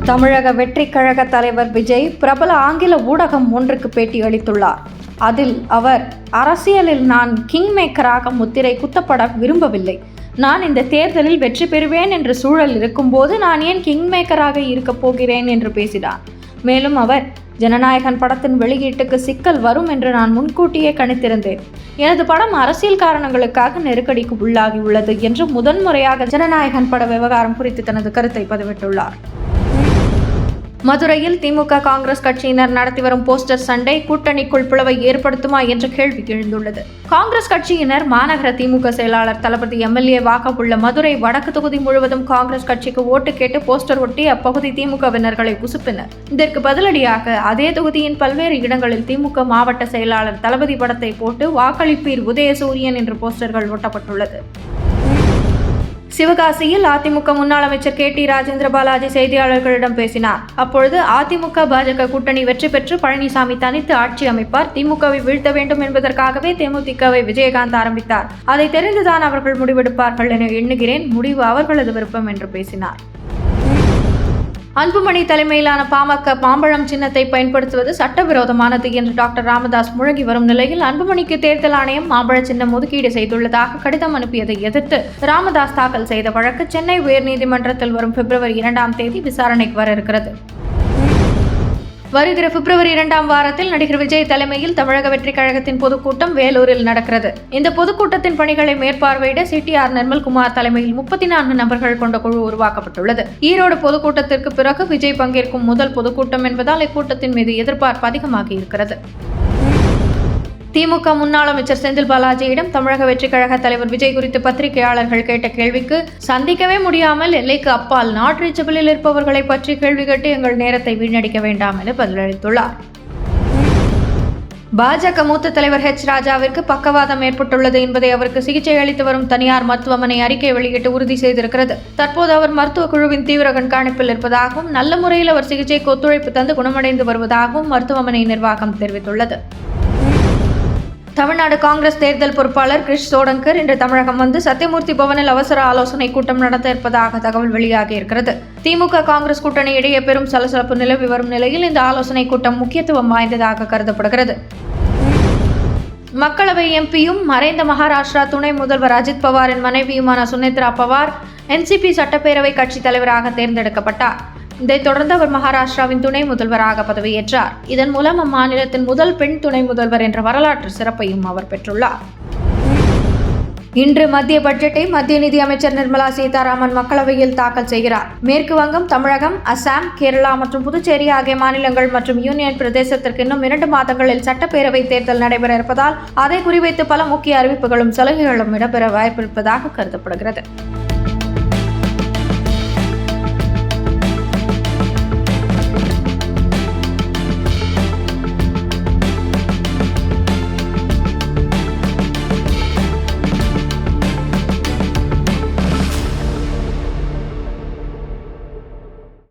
தமிழக வெற்றிக் கழக தலைவர் விஜய் பிரபல ஆங்கில ஊடகம் ஒன்றுக்கு பேட்டி அளித்துள்ளார். அதில் அவர், அரசியலில் நான் கிங் மேக்கராக முத்திரை குத்தப்பட விரும்பவில்லை. நான் இந்த தேர்தலில் வெற்றி பெறுவேன் என்ற சூழல் இருக்கும்போது நான் ஏன் கிங் மேக்கராக இருக்கப் போகிறேன் என்று பேசினார். மேலும் அவர், ஜனநாயகன் படத்தின் வெளியீட்டுக்கு சிக்கல் வரும் என்று நான் முன்கூட்டியே கணித்திருந்தேன். எனது படம் அரசியல் காரணங்களுக்காக நெருக்கடிக்கு உள்ளாகியுள்ளது என்று முதன்முறையாக ஜனநாயகன் பட விவகாரம் குறித்து தனது கருத்தை பதிவிட்டுள்ளார். மதுரையில் திமுக காங்கிரஸ் கட்சியினர் நடத்தி வரும் போஸ்டர் சண்டை கூட்டணிக்குள் பிளவை ஏற்படுத்துமா என்ற கேள்வி எழுந்துள்ளது. காங்கிரஸ் கட்சியினர் மாநகர திமுக செயலாளர் தளபதி எம்எல்ஏவாக உள்ள மதுரை வடக்கு தொகுதி முழுவதும் காங்கிரஸ் கட்சிக்கு ஓட்டு கேட்டு போஸ்டர் ஒட்டி அப்பகுதி திமுகவினர்களை உசுப்பினர். இதற்கு பதிலடியாக அதே தொகுதியின் பல்வேறு இடங்களில் திமுக மாவட்ட செயலாளர் தளபதி படத்தை போட்டு வாக்களிப்பீர் உதயசூரியன் என்ற போஸ்டர்கள் ஒட்டப்பட்டுள்ளது. சிவகாசியில் அதிமுக முன்னாள் அமைச்சர் KT ராஜேந்திர பாலாஜி செய்தியாளர்களிடம் பேசினார். அப்பொழுது அதிமுக பாஜக கூட்டணி வெற்றி பெற்று பழனிசாமி தனித்து ஆட்சி அமைப்பார், திமுகவை வீழ்த்த வேண்டும் என்பதற்காகவே தேமுதிகவை விஜயகாந்த் ஆரம்பித்தார். அதை தெரிந்துதான் அவர்கள் முடிவெடுப்பார்கள் என எண்ணுகிறேன். முடிவு அவர்களது விருப்பம் என்று பேசினார். அன்புமணி தலைமையிலான பாமக மாம்பழம் சின்னத்தை பயன்படுத்துவது சட்டவிரோதமானது என்று டாக்டர் ராமதாஸ் முழங்கி வரும் நிலையில் அன்புமணிக்கு தேர்தல் ஆணையம் மாம்பழ சின்னம் ஒதுக்கீடு செய்துள்ளதாக கடிதம் அனுப்பியதை எதிர்த்து ராமதாஸ் தாக்கல் செய்த வழக்கு சென்னை உயர்நீதிமன்றத்தில் வரும் பிப்ரவரி 2ஆம் தேதி விசாரணைக்கு வர இருக்கிறது. வருகிற பிப்ரவரி 2ஆம் வாரத்தில் நடிகர் விஜய் தலைமையில் தமிழக வெற்றிக் கழகத்தின் பொதுக்கூட்டம் வேலூரில் நடக்கிறது. இந்த பொதுக்கூட்டத்தின் பணிகளை மேற்பார்வையிட CTR நிர்மல்குமார் தலைமையில் 34 நபர்கள் கொண்ட குழு உருவாக்கப்பட்டுள்ளது. ஈரோடு பொதுக்கூட்டத்திற்கு பிறகு விஜய் பங்கேற்கும் முதல் பொதுக்கூட்டம் என்பதால் இக்கூட்டத்தின் மீது எதிர்பார்ப்பு அதிகமாகி இருக்கிறது. திமுக முன்னாள் அமைச்சர் செந்தில் பாலாஜியிடம் தமிழக வெற்றிக் கழக தலைவர் விஜய் குறித்து பத்திரிகையாளர்கள் கேட்ட கேள்விக்கு, சந்திக்கவே முடியாமல் எல்லைக்கு அப்பால் நாட் ரீச்சபிளில் இருப்பவர்களை பற்றி கேள்வி கேட்டு எங்கள் நேரத்தை வீணடிக்க வேண்டாம் என பதிலளித்துள்ளார். பாஜக மூத்த தலைவர் H. ராஜாவிற்கு பக்கவாதம் ஏற்பட்டுள்ளது என்பதை அவருக்கு சிகிச்சை அளித்து வரும் தனியார் மருத்துவமனை அறிக்கை வெளியிட்டு உறுதி செய்திருக்கிறது. தற்போது அவர் மருத்துவ குழுவின் தீவிர கண்காணிப்பில் இருப்பதாகவும் நல்ல முறையில் அவர் சிகிச்சைக்கு ஒத்துழைப்பு தந்து குணமடைந்து வருவதாகவும் மருத்துவமனை நிர்வாகம் தெரிவித்துள்ளது. தமிழ்நாடு காங்கிரஸ் தேர்தல் பொறுப்பாளர் கிரிஷ் சோடங்கர் இன்று தமிழகம் வந்து சத்தியமூர்த்தி பவனில் அவசர ஆலோசனை கூட்டம் நடத்த இருப்பதாக தகவல் வெளியாகி இருக்கிறது. திமுக காங்கிரஸ் கூட்டணி இடையே பெரும் சலசலப்பு நிலவி வரும் நிலையில் இந்த ஆலோசனை கூட்டம் முக்கியத்துவம் வாய்ந்ததாக கருதப்படுகிறது. மக்களவை எம்பியும் மறைந்த மகாராஷ்டிரா துணை முதல்வர் அஜித் பவாரின் மனைவியுமான சுனேத்ரா பவார் NCP சட்டப்பேரவை கட்சி தலைவராக தேர்ந்தெடுக்கப்பட்டார். இதைத் தொடர்ந்து அவர் மகாராஷ்டிராவின் துணை முதல்வராக பதவியேற்றார். இதன் மூலம் அம்மாநிலத்தின் முதல் பெண் துணை முதல்வர் என்ற வரலாற்று சிறப்பையும் அவர் பெற்றுள்ளார். இன்று மத்திய பட்ஜெட்டை மத்திய நிதி அமைச்சர் நிர்மலா சீதாராமன் மக்களவையில் தாக்கல் செய்கிறார். மேற்கு வங்கம், தமிழகம், அசாம், கேரளா மற்றும் புதுச்சேரி ஆகிய மாநிலங்கள் மற்றும் யூனியன் பிரதேசத்திற்கு இன்னும் 2 மாதங்களில் சட்டப்பேரவை தேர்தல் நடைபெற இருப்பதால் அதை குறிவைத்து பல முக்கிய அறிவிப்புகளும் சலுகைகளும் இடம்பெற வாய்ப்பிருப்பதாக கருதப்படுகிறது.